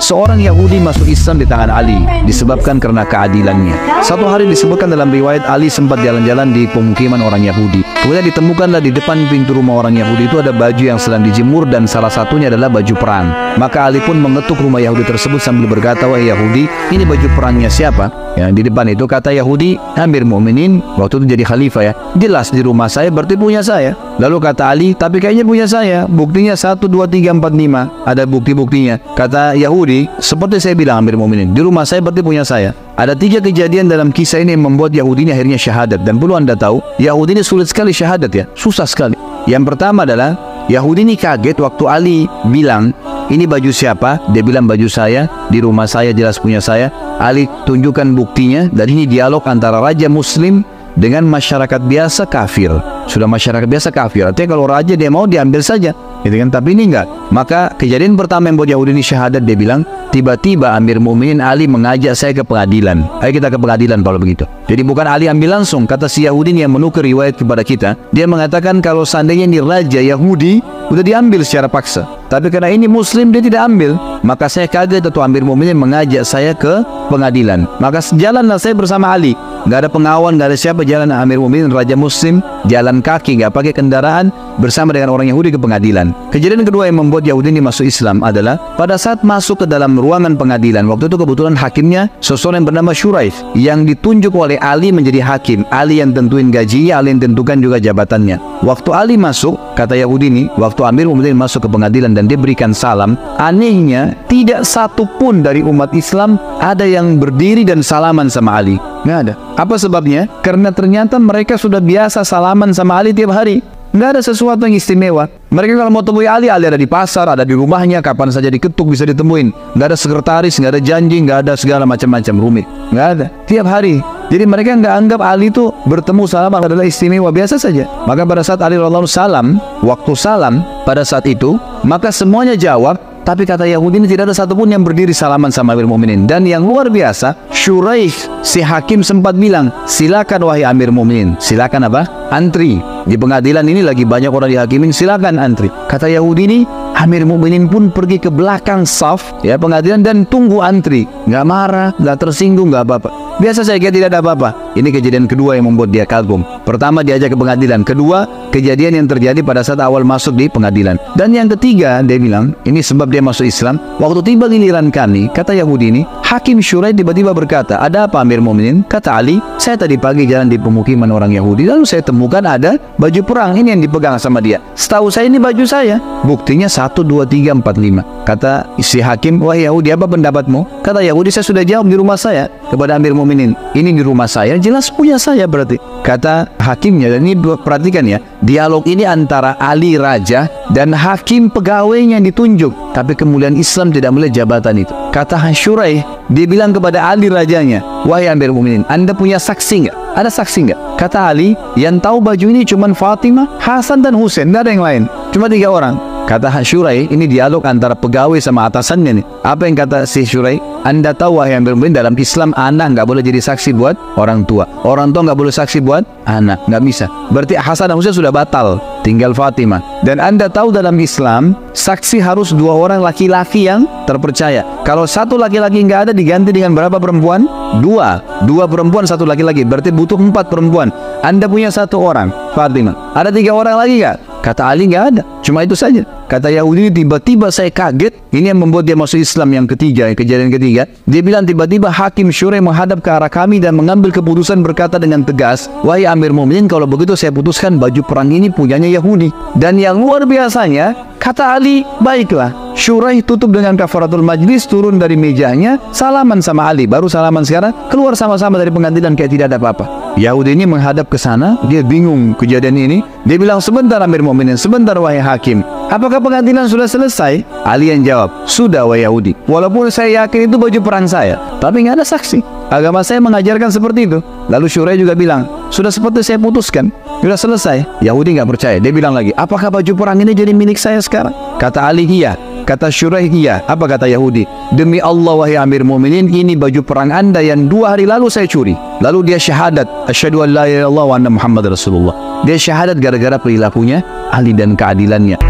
seorang Yahudi masuk Islam di tangan Ali disebabkan karena keadilannya. Satu hari disebutkan dalam riwayat Ali sempat jalan-jalan di pemukiman orang Yahudi. Kemudian ditemukanlah di depan pintu rumah orang Yahudi itu ada baju yang sedang dijemur dan salah satunya adalah baju perang. Maka Ali pun mengetuk rumah Yahudi tersebut sambil berkata, "Wahai Yahudi, ini baju perangnya siapa?" Yang di depan itu kata Yahudi, "Amir Mukminin," waktu itu jadi khalifah ya. "Jelas di rumah saya, berarti punya saya." Lalu kata Ali, "Tapi kayaknya punya saya. Buktinya 1, 2, 3, 4, 5. Ada bukti-buktinya." Kata Yahudi, "Seperti saya bilang Amir Mukminin, di rumah saya berarti punya saya." Ada 3 kejadian dalam kisah ini yang membuat Yahudi ini akhirnya syahadat. Dan perlu Anda tahu, Yahudi ini sulit sekali syahadat ya, susah sekali. Yang pertama adalah Yahudi ini kaget waktu Ali bilang, "Ini baju siapa?" Dia bilang, "Baju saya, di rumah saya, jelas punya saya." Ali tunjukkan buktinya, dan ini dialog antara raja muslim dengan masyarakat biasa kafir. Sudah masyarakat biasa kafir, artinya kalau raja dia mau diambil saja, gitu kan? Tapi ini enggak. Maka kejadian pertama yang buat Yahudi ini syahadat, dia bilang, "Tiba-tiba Amir Mukminin Ali mengajak saya ke pengadilan. Ayo kita ke pengadilan kalau begitu." Jadi bukan Ali ambil langsung, kata si Yahudi ini yang menukar riwayat kepada kita. Dia mengatakan kalau seandainya ini raja Yahudi udah diambil secara paksa, tapi karena ini muslim dia tidak ambil. Maka saya kaget atau Amir Mukminin mengajak saya ke pengadilan. Maka jalanlah saya bersama Ali. Nggak ada pengawal, nggak ada siapa, jalan Amir Mukminin raja muslim, jalan kaki, nggak pakai kendaraan, bersama dengan orang Yahudi ke pengadilan. Kejadian kedua yang membuat Yahudi ini masuk Islam adalah pada saat masuk ke dalam ruangan pengadilan. Waktu itu kebetulan hakimnya seseorang yang bernama Shuraih, yang ditunjuk oleh Ali menjadi hakim. Ali yang tentuin gajinya, Ali yang tentukan juga jabatannya. Waktu Ali masuk, kata Yahudi ini, waktu Amir Mukminin masuk ke pengadilan dan dia berikan salam, anehnya tidak satu pun dari umat Islam ada yang berdiri dan salaman sama Ali. Nggak ada. Apa sebabnya? Karena ternyata mereka sudah biasa salaman sama Ali tiap hari. Nggak ada sesuatu yang istimewa. Mereka kalau mau temui Ali, Ali ada di pasar, ada di rumahnya, kapan saja diketuk bisa ditemuin. Nggak ada sekretaris, nggak ada janji, nggak ada segala macam-macam rumit. Nggak ada. Tiap hari. Jadi mereka nggak anggap Ali itu bertemu salaman adalah istimewa, biasa saja. Maka pada saat Ali radhiyallahu anhu salam, waktu salam pada saat itu, maka semuanya jawab. Tapi kata Yahudi ini tidak ada satupun yang berdiri salaman sama Amir Mukminin. Dan yang luar biasa, Shuraih si hakim sempat bilang, "Silakan wahai Amir Mukminin." Silakan apa? Antri. Di pengadilan ini lagi banyak orang dihakimin, silakan antri. Kata Yahudi ini, Amir Mukminin pun pergi ke belakang saf ya pengadilan dan tunggu antri. Nggak marah, nggak tersinggung, nggak apa-apa. Biasa saya kira tidak ada apa-apa. Ini kejadian kedua yang membuat dia kagum. Pertama diajak ke pengadilan, kedua kejadian yang terjadi pada saat awal masuk di pengadilan. Dan yang ketiga dia bilang, ini sebab dia masuk Islam. Waktu tiba giliran kami, kata Yahudi ini, Hakim Shuraih tiba-tiba berkata, "Ada apa Amir Mukminin?" Kata Ali, "Saya tadi pagi jalan di pemukiman orang Yahudi, lalu saya temukan ada baju perang ini yang dipegang sama dia. Setahu saya ini baju saya. Buktinya 1, 2, 3, 4, 5. Kata si hakim, "Wahai Yahudi, apa pendapatmu?" Kata Yahudi, "Saya sudah jawab di rumah saya kepada Amir Mukminin. Ini di rumah saya, jelas punya saya berarti." Kata hakimnya, dan ini perhatikan ya, dialog ini antara Ali raja dan hakim pegawainya yang ditunjuk. Tapi kemuliaan Islam tidak melihat jabatan itu. Kata Shuraih, dia bilang kepada Ali rajanya, "Wahai Amir Mukminin, Anda punya saksi nggak? Ada saksi nggak?" Kata Ali, "Yang tahu baju ini cuma Fatimah, Hasan dan Husain, nggak ada yang lain. Cuma 3 orang." Kata Shuraih, ini dialog antara pegawai sama atasannya nih. Apa yang kata si Shuraih? "Anda tahu wahai Amir Mukminin, dalam Islam anak nggak boleh jadi saksi buat orang tua. Orang tua nggak boleh saksi buat anak, nggak bisa. Berarti Hasan dan Husain sudah batal, tinggal Fatimah. Dan Anda tahu dalam Islam saksi harus 2 orang laki-laki yang terpercaya. Kalau 1 laki-laki nggak ada, diganti dengan berapa perempuan? 2 perempuan, 1 laki-laki. Berarti butuh 4 perempuan. Anda punya 1 orang, Fatimah. Ada 3 orang lagi nggak?" Kata Ali, "Nggak ada, cuma itu saja." Kata Yahudi, tiba-tiba saya kaget. Ini yang membuat dia masuk Islam yang ketiga, kejadian ketiga. Dia bilang tiba-tiba Hakim Shuraih menghadap ke arah kami dan mengambil keputusan berkata dengan tegas, "Wahai Amir Mukminin, kalau begitu saya putuskan baju perang ini punyanya Yahudi." Dan yang luar biasanya, kata Ali, "Baiklah." Shuraih tutup dengan kafaratul majlis, turun dari mejanya, salaman sama Ali. Baru salaman sekarang, keluar sama-sama dari pengadilan kayak tidak ada apa-apa. Yahudi ini menghadap ke sana, dia bingung kejadian ini. Dia bilang, "Sebentar Amir Mukminin, sebentar wahai hakim. Apakah pengadilan sudah selesai?" Ali yang jawab, "Sudah wahai Yahudi. Walaupun saya yakin itu baju perang saya, tapi nggak ada saksi. Agama saya mengajarkan seperti itu." Lalu Shuraih juga bilang, "Sudah seperti saya putuskan, sudah selesai." Yahudi nggak percaya. Dia bilang lagi, "Apakah baju perang ini jadi milik saya sekarang?" Kata Ali, "Iya." Kata Shuraih, "Iya." Apa kata Yahudi? "Demi Allah wahai Amir Mukminin, ini baju perang Anda yang 2 hari lalu saya curi." Lalu dia syahadat, "Asyhadu an la ilaha illallah wa anna Muhammad Rasulullah." Dia syahadat gara-gara perilakunya Ali dan keadilannya.